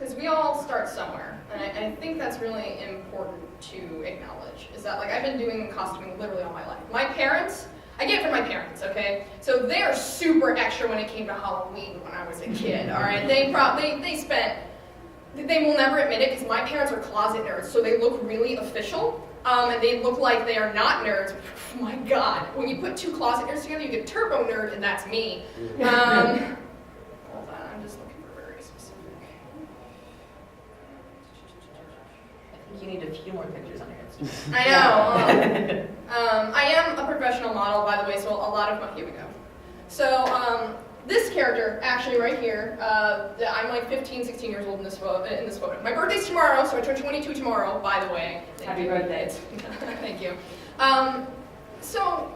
because we all start somewhere, and I think that's really important to acknowledge, is that like I've been doing costuming literally all my life. My parents, I get it from my parents, okay? So they are super extra when it came to Halloween when I was a kid, all right? They will never admit it because my parents are closet nerds, so they look really official, and they look like they are not nerds. Oh my God, when you put two closet nerds together, you get turbo nerd, and that's me. Hold on, I'm just looking for very specific. I think you need a few more pictures on your Instagram. I know. I am a professional model, by the way, so a lot of my, here we go. So this character, actually right here, I'm like 15, 16 years old in this photo. My birthday's tomorrow, so I turn 22 tomorrow, by the way. Happy birthday. Thank you. So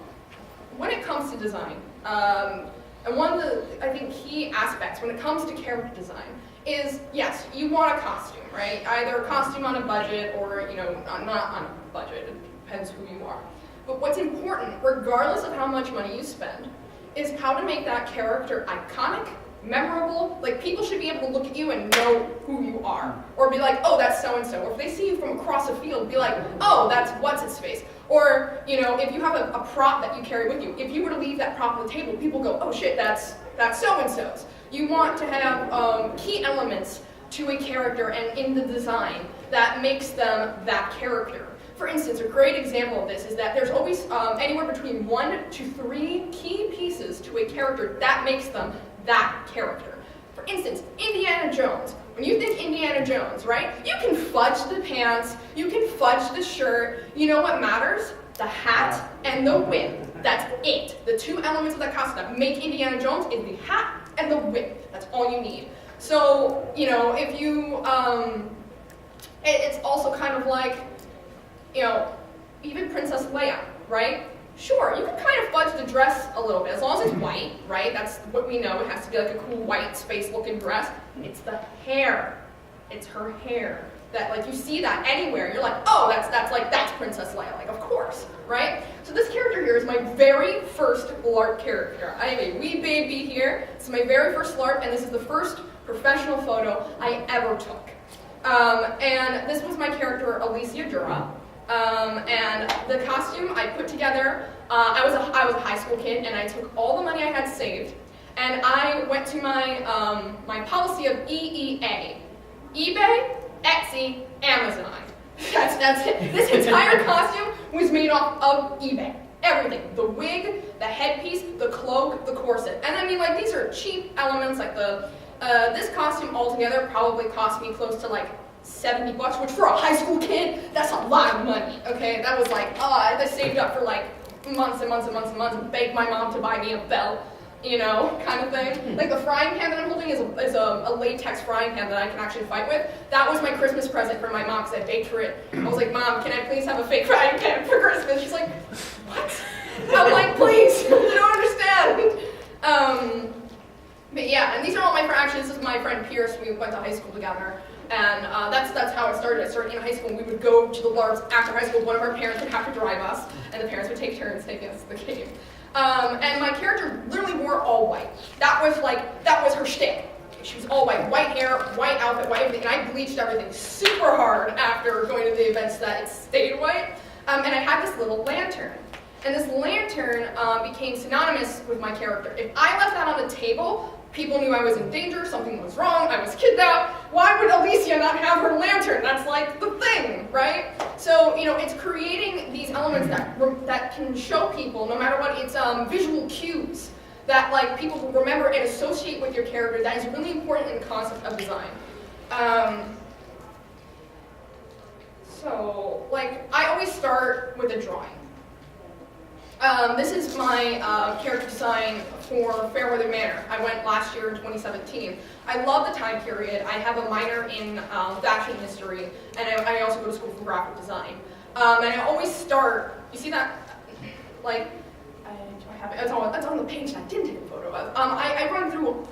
when it comes to design, and one of the, I think, key aspects when it comes to character design is, yes, you want a costume, right? Either a costume on a budget or, you know, not on a budget. It depends who you are. But what's important, regardless of how much money you spend, is how to make that character iconic, memorable. Like, people should be able to look at you and know who you are. Or be like, oh, that's so-and-so. Or if they see you from across a field, be like, oh, that's what's-its-face. Or, you know, if you have a prop that you carry with you, if you were to leave that prop on the table, people go, oh shit, that's so-and-so's. You want to have key elements to a character and in the design that makes them that character. For instance, a great example of this is that there's always anywhere between 1 to 3 key pieces to a character that makes them that character. For instance, Indiana Jones. When you think Indiana Jones, right, you can fudge the pants, you can fudge the shirt. You know what matters? The hat and the whip. That's it. The two elements of that costume that make Indiana Jones is the hat and the whip. That's all you need. So, you know, if you, it's also kind of like, you know, even Princess Leia, right? Sure, you can kind of fudge the dress a little bit, as long as it's white, right? That's what we know. It has to be like a cool white space-looking dress. It's the hair. It's her hair. That, like, you see that anywhere. You're like, oh, that's Princess Leia. Like, of course, right? So this character here is my very first LARP character. I am a wee baby here. This is my very first LARP, and this is the first professional photo I ever took. And this was my character, Alicia Dura. And the costume I put together, I was a high school kid, and I took all the money I had saved, and I went to my my policy of EEA, eBay, Etsy, Amazon. That's it. This entire costume was made off of eBay. Everything, the wig, the headpiece, the cloak, the corset, and I mean, like, these are cheap elements. Like this costume altogether probably cost me close to like $70, which for a high school kid, that's a lot of money, okay? That was like, I saved up for like months and months and months and months and begged my mom to buy me a belt, you know, kind of thing. Like the frying pan that I'm holding is a latex frying pan that I can actually fight with. That was my Christmas present for my mom because I baked for it. I was like, Mom, can I please have a fake frying pan for Christmas? She's like, what? I'm like, please, you don't understand. But yeah, and these are all my friends. Actually, this is my friend Pierce. We went to high school together. And that's how it started. I started in high school, and we would go to the LARPs after high school. One of our parents would have to drive us, and the parents would take turns taking us to the game. And my character literally wore all white. That was her shtick. She was all white hair, white outfit, white everything, and I bleached everything super hard after going to the events that it stayed white. And I had this little lantern. And this lantern became synonymous with my character. If I left that on the table, people knew I was in danger, something was wrong, I was kidnapped. Why would Alicia not have her lantern? That's like the thing, right? So, you know, it's creating these elements that can show people, no matter what, it's visual cues that like people will remember and associate with your character. That is really important in the concept of design. So, like, I always start with a drawing. This is my character design for Fairweather Manor. I went last year in 2017. I love the time period. I have a minor in fashion history, and I also go to school for graphic design. And I always start, you see that, like, I have it, it's on the page that I didn't take a photo of. I run through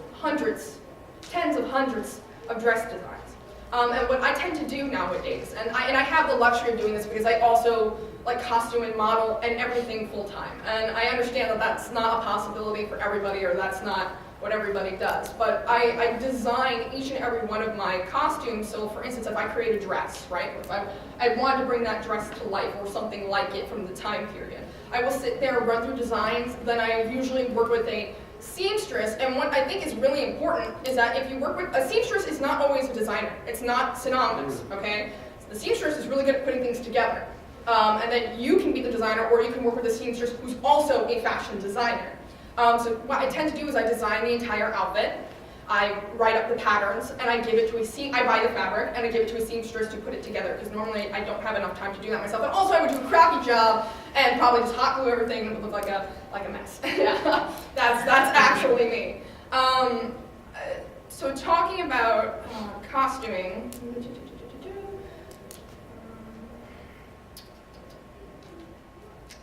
tens of hundreds of dress designs. And what I tend to do nowadays, and I have the luxury of doing this because I also like costume and model and everything full time. And I understand that that's not a possibility for everybody, or that's not what everybody does. But I design each and every one of my costumes. So for instance, if I create a dress, right? If I wanted to bring that dress to life or something like it from the time period, I will sit there, run through designs, then I usually work with a seamstress, and what I think is really important is that if you work with, a seamstress is not always a designer. It's not synonymous, okay? The seamstress is really good at putting things together. And then you can be the designer, or you can work with a seamstress who's also a fashion designer. So what I tend to do is I design the entire outfit, I write up the patterns, and I give it to I buy the fabric, and I give it to a seamstress to put it together, because normally I don't have enough time to do that myself. And also I would do a crappy job, and probably just hot glue everything, and it would look like a mess. Yeah, that's actually me. So talking about costuming,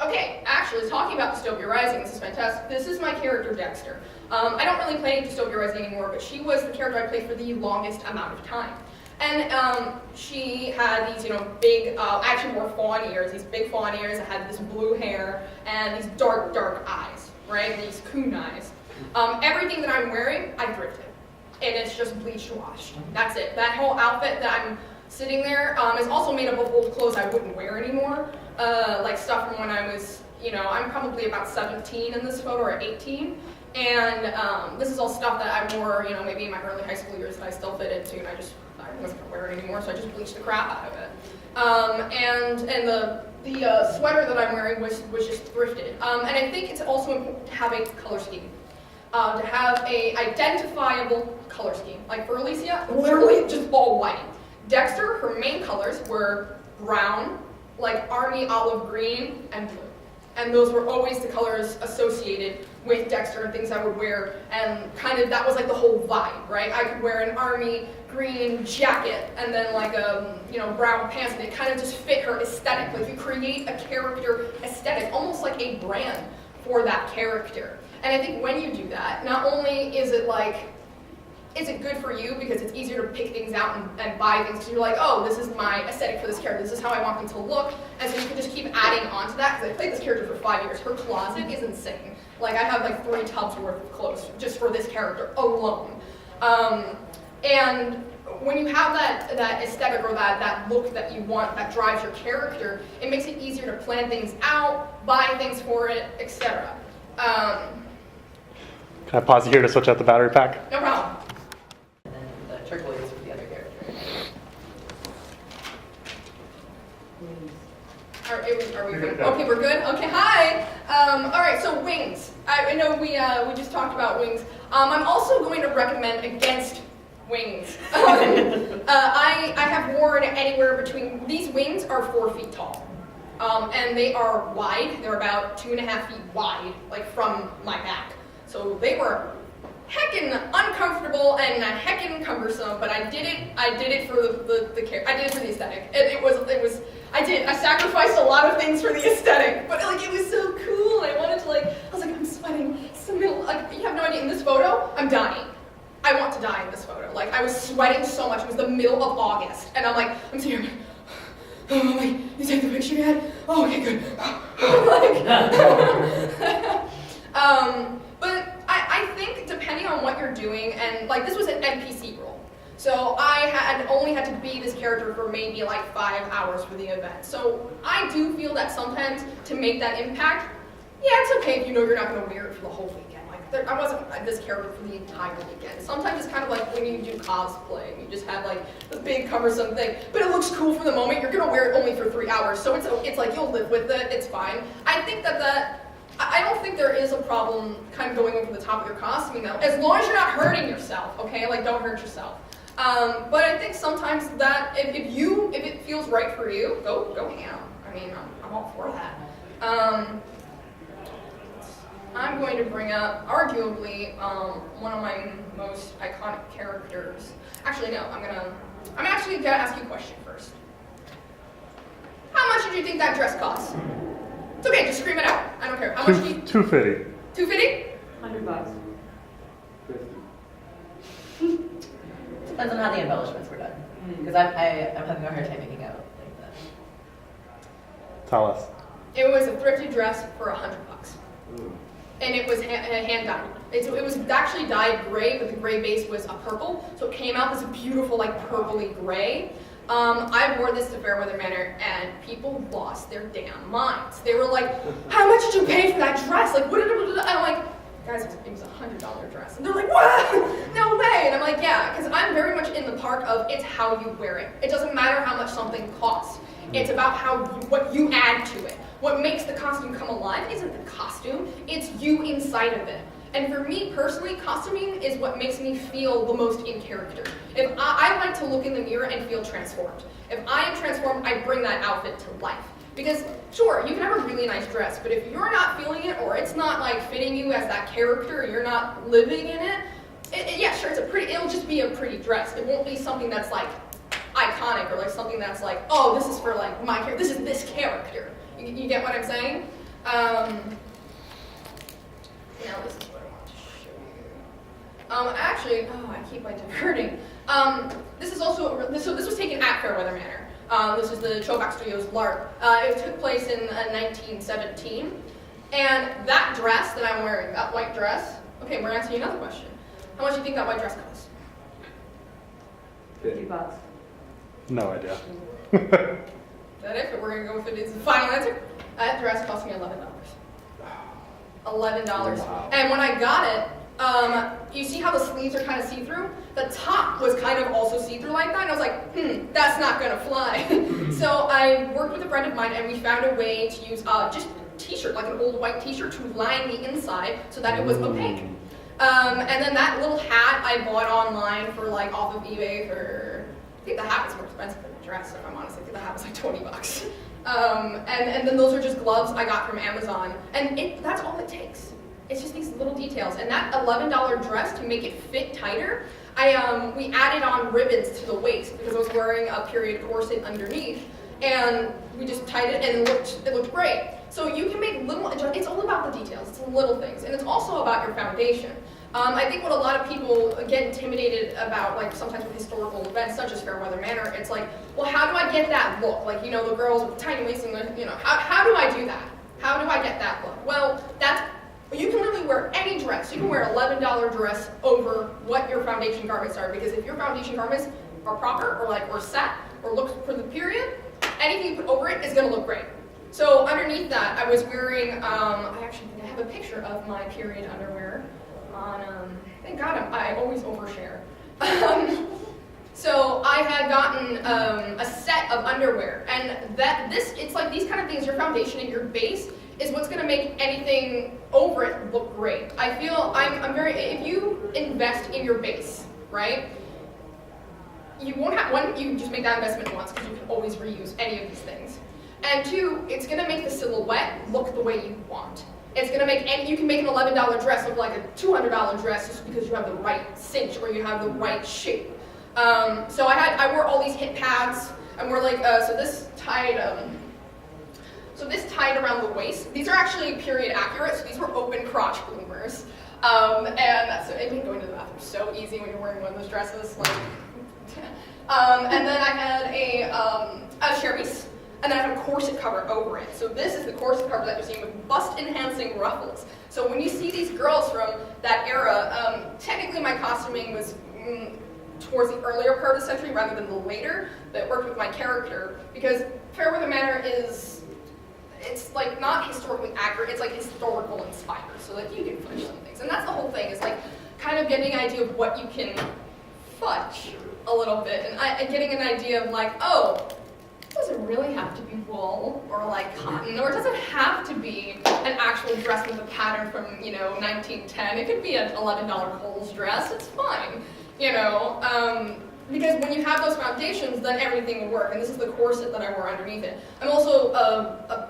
okay, actually, talking about Dystopia Rising, this is fantastic. This is my character, Dexter. I don't really play Dystopia Rising anymore, but she was the character I played for the longest amount of time. And she had these, big, actually wore fawn ears, these big fawn ears, and had this blue hair, and these dark, dark eyes, right? These coon eyes. Everything that I'm wearing, I thrifted. And it's just bleached washed. That's it. That whole outfit that I'm sitting there is also made up of old clothes I wouldn't wear anymore. Like stuff from when I was, I'm probably about 17 in this photo, or 18. And this is all stuff that I wore, maybe in my early high school years that I still fit into, and I wasn't gonna wear it anymore, so I just bleached the crap out of it. And the sweater that I'm wearing was just thrifted. And I think it's also important to have a color scheme. To have a identifiable color scheme. Like for Alicia, literally just all white. Dexter, her main colors were brown, like army olive green, and blue. And those were always the colors associated with Dexter and things I would wear, and kind of that was like the whole vibe, right? I could wear an army green jacket and then like a brown pants, and it kind of just fit her aesthetic. Like you create a character aesthetic, almost like a brand for that character. And I think when you do that, not only is it good for you because it's easier to pick things out and buy things, because you're like, oh, this is my aesthetic for this character, this is how I want them to look, and so you can just keep adding on to that, because I played this character for 5 years. Her closet is insane. Like, I have like 3 tubs worth of clothes just for this character alone. And when you have that aesthetic or that look that you want, that drives your character, it makes it easier to plan things out, buy things for it, etc. Can I pause you here to switch out the battery pack? No problem. And then the turquoise for the other character. Are we good? Okay, we're good? Okay, hi! All right, so wings. I know we just talked about wings. I'm also going to recommend against wings. I have worn anywhere between, these wings are 4 feet tall. And they are wide. They're about 2.5 feet wide, like from my back. So they were heckin' uncomfortable and heckin' cumbersome, but I did it for I did it for the aesthetic. I sacrificed a lot of things for the aesthetic, but like it was so cool. I wanted to I was like, I'm sweating. It's the middle, like you have no idea. In this photo, I'm dying. I want to die in this photo. Like I was sweating so much. It was the middle of August, and I'm sitting here. Oh wait, you take the picture yet? Oh, okay, good. But I think depending on what you're doing, and like this was an NPC role, so I only had to be this character for maybe like 5 hours for the event. So I do feel that sometimes to make that impact, yeah, it's okay if you know you're not going to wear it for the whole weekend. I wasn't this character for the entire weekend. Sometimes it's kind of like when you do cosplay, you just have like the big cumbersome thing, but it looks cool for the moment. You're gonna wear it only for 3 hours, so it's like you'll live with it. It's fine. I think I don't think there is a problem kind of going over the top of your costuming though, as long as you're not hurting yourself. Okay, like don't hurt yourself. But I think sometimes that if it feels right for you, go ham. I mean, I'm all for that. I'm going to bring up, arguably, one of my most iconic characters. Actually, no, I'm actually gonna ask you a question first. How much did you think that dress cost? It's okay, just scream it out. I don't care. How much do you? $250. $250? $100. Depends on how the embellishments were done. Because I'm having a hard time making out like that. Tell us. It was a thrifted dress for $100. and it was hand dyed. It was actually dyed gray, but the gray base was a purple, so it came out as a beautiful, like, purpley gray. I wore this to Fairweather Manor, and people lost their damn minds. They were like, how much did you pay for that dress? Like, what? And I'm like, guys, it was a $100 dress. And they're like, what? No way. And I'm like, yeah, because I'm very much in the part of it's how you wear it. It doesn't matter how much something costs. It's about what you add to it. What makes the costume come alive isn't the costume, it's you inside of it. And for me personally, costuming is what makes me feel the most in character. If I like to look in the mirror and feel transformed. If I am transformed, I bring that outfit to life. Because sure, you can have a really nice dress, but if you're not feeling it, or it's not like fitting you as that character, or you're not living in it, yeah, sure, it'll just be a pretty dress. It won't be something that's like iconic, or like something that's like, oh, this is for like my character, this is this character. You get what I'm saying? Now this is what I want to show you. Actually, I keep like diverting. This is also, this was taken at Fairweather Manor. This is the Choback Studios LARP. It took place in 1917. And that dress that I'm wearing, that white dress, okay, we're asking you another question. How much do you think that white dress cost? $50. No idea. Is that it? But we're going to go with it as the final answer? That dress cost me $11. $11. Wow. And when I got it, you see how the sleeves are kind of see-through? The top was kind of also see-through like that, and I was like, that's not gonna fly. So I worked with a friend of mine, and we found a way to use just a t-shirt, like an old white t-shirt, to line the inside so that it was opaque. And then that little hat I bought online for like off of eBay for, I think the hat was more expensive than the dress, if I'm honest. I think the hat was like $20. And then those are just gloves I got from Amazon, and that's all it takes. It's just these little details. And that $11 dress, to make it fit tighter, we added on ribbons to the waist because I was wearing a period corset underneath, and we just tied it, and it looked great. So you can make little adjustments. It's all about the details. It's the little things, and it's also about your foundation. I think what a lot of people get intimidated about, like sometimes with historical events such as Fairweather Manor, it's like, well, how do I get that look? Like, you know, the girls with the tiny waists and the, you know, how do I do that? How do I get that look? Well, you can literally wear any dress. You can wear an $11 dress over what your foundation garments are, because if your foundation garments are proper or set or look for the period, anything you put over it is going to look great. So underneath that, I was wearing, I actually have a picture of my period underwear on, thank God I always overshare. So I had gotten a set of underwear, and it's like these kind of things, your foundation and your base is what's going to make anything over it look great. I feel if you invest in your base, right, you won't have, one, you just make that investment once because you can always reuse any of these things. And two, it's going to make the silhouette look the way you want. It's going to make, and you can make an $11 dress look like a $200 dress just because you have the right cinch or you have the right shape. So I wore all these hip pads, and we're like, so this tied around the waist. These are actually period accurate, so these were open crotch bloomers. So it made going to the bathroom so easy when you're wearing one of those dresses. Like, and then I had a chemise, and then I had a corset cover over it. So this is the corset cover that you're seeing with bust-enhancing ruffles. So when you see these girls from that era, technically my costuming was towards the earlier part of the century rather than the later, but it worked with my character, because Fairweather Manor it's like not historically accurate, it's like historical inspired, so like you can fudge some things. And that's the whole thing, is like kind of getting an idea of what you can fudge a little bit, and getting an idea of like, oh, it doesn't really have to be wool or like cotton, or it doesn't have to be an actual dress with a pattern from, 1910. It could be an $11 Kohl's dress, it's fine, because when you have those foundations, then everything will work. And this is the corset that I wore underneath it. I'm also a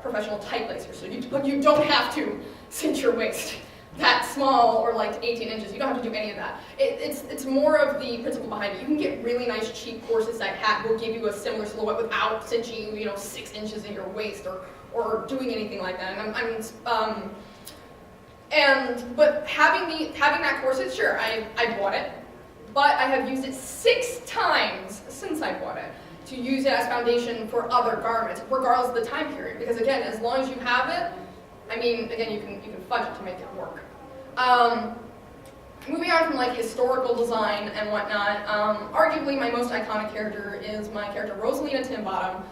professional tight lacer, so you don't have to cinch your waist that small or like 18 inches. You don't have to do any of that. It's more of the principle behind it. You can get really nice cheap corsets that will give you a similar silhouette without cinching, 6 inches in your waist or doing anything like that. But having that corset, sure, I bought it, but I have used it 6 times since I bought it to use it as foundation for other garments, regardless of the time period. Because again, as long as you have it, I mean, again, you can fudge it to make it work. Moving on from like historical design and whatnot, arguably my most iconic character is my character Rosalina Timbottom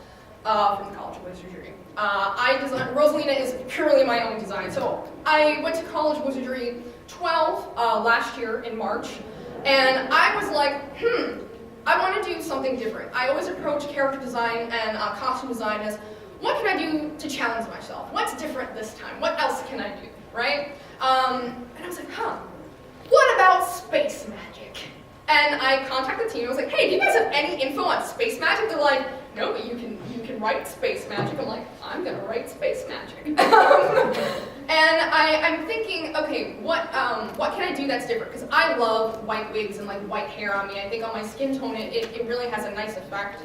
from the College of Wizardry. Rosalina is purely my own design. So I went to College of Wizardry 12 last year in March, and I was like, I want to do something different. I always approach character design and costume design as, what can I do to challenge myself? What's different this time? What else can I do, right? And I was like, what about space magic? And I contacted the team. I was like, hey, do you guys have any info on space magic? They're like, no, but you can write space magic. I'm like, I'm gonna write space magic. And I'm thinking, okay, what can I do that's different? Because I love white wigs and like white hair on me. I think on my skin tone, it really has a nice effect.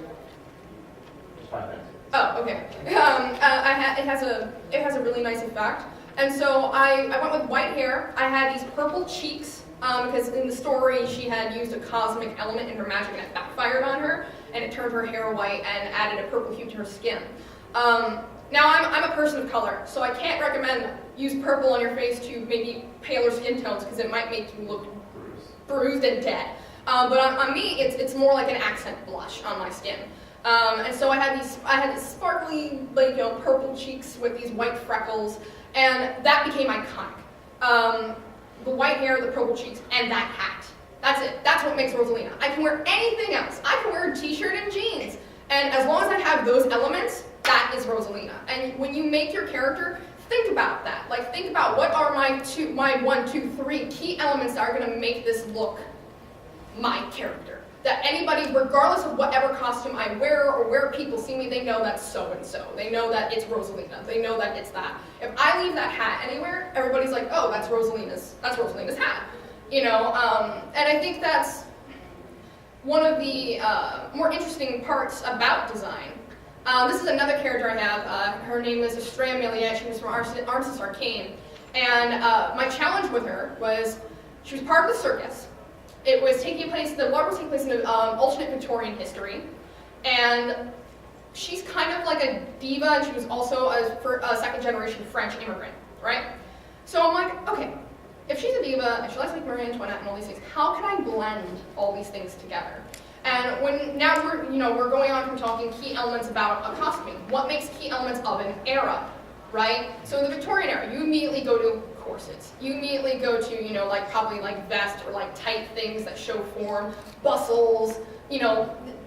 Just 5 minutes. Oh, okay. It has a really nice effect. And so I went with white hair. I had these purple cheeks, because in the story she had used a cosmic element in her magic and it backfired on her, and it turned her hair white and added a purple hue to her skin. Now I'm a person of color, so I can't recommend use purple on your face to maybe paler skin tones because it might make you look bruised and dead. But on me, it's more like an accent blush on my skin. And so I had these sparkly, like, purple cheeks with these white freckles, and that became iconic. The white hair, the purple cheeks, and that hat. That's it. That's what makes Rosalina. I can wear anything else. I can wear a t-shirt and jeans. And as long as I have those elements, that is Rosalina. And when you make your character, think about that. Like, think about what are my 1, 2, 3 key elements that are going to make this look my character. That anybody, regardless of whatever costume I wear or where people see me, they know that's so-and-so. They know that it's Rosalina. They know that it's that. If I leave that hat anywhere, everybody's like, oh, that's Rosalina's hat. And I think that's one of the more interesting parts about design. This is another character I have. Her name is Estrella Milliet. She was from Artis Arcane. And my challenge with her was, she was part of the circus. It was taking place, the work was taking place in an alternate Victorian history, and she's kind of like a diva, and she was also a second-generation French immigrant, right? So I'm like, okay, if she's a diva, and she likes like Marie Antoinette and all these things, how can I blend all these things together? And now we're going on from talking key elements about a costume. What makes key elements of an era, right? So in the Victorian era, you immediately go to corsets. You immediately go to, like probably like vest or like tight things that show form, bustles,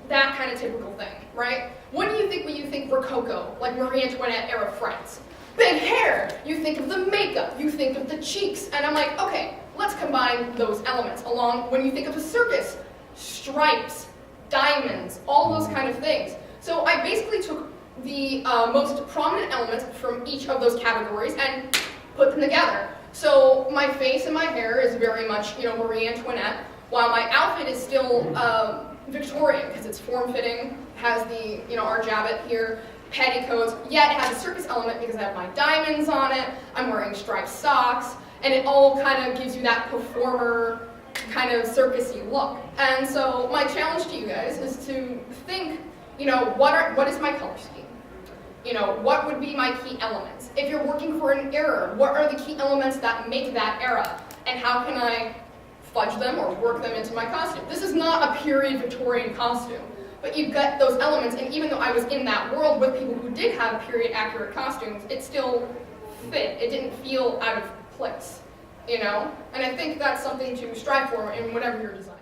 that kind of typical thing, right? What do you think when you think Rococo, like Marie Antoinette era France? Big hair, you think of the makeup, you think of the cheeks, and I'm like, okay, let's combine those elements along when you think of a circus, stripes, diamonds, all those kind of things. So I basically took the most prominent elements from each of those categories and put them together. So my face and my hair is very much, Marie Antoinette, while my outfit is still Victorian because it's form-fitting, has the, our jabbet here, petticoats, yet it has a circus element because I have my diamonds on it, I'm wearing striped socks, and it all kind of gives you that performer kind of circusy look. And so my challenge to you guys is to think, what is my color scheme? What would be my key elements? If you're working for an era, what are the key elements that make that era? And how can I fudge them or work them into my costume? This is not a period Victorian costume, but you've got those elements, and even though I was in that world with people who did have period accurate costumes, it still fit. It didn't feel out of place, And I think that's something to strive for in whatever you're designing.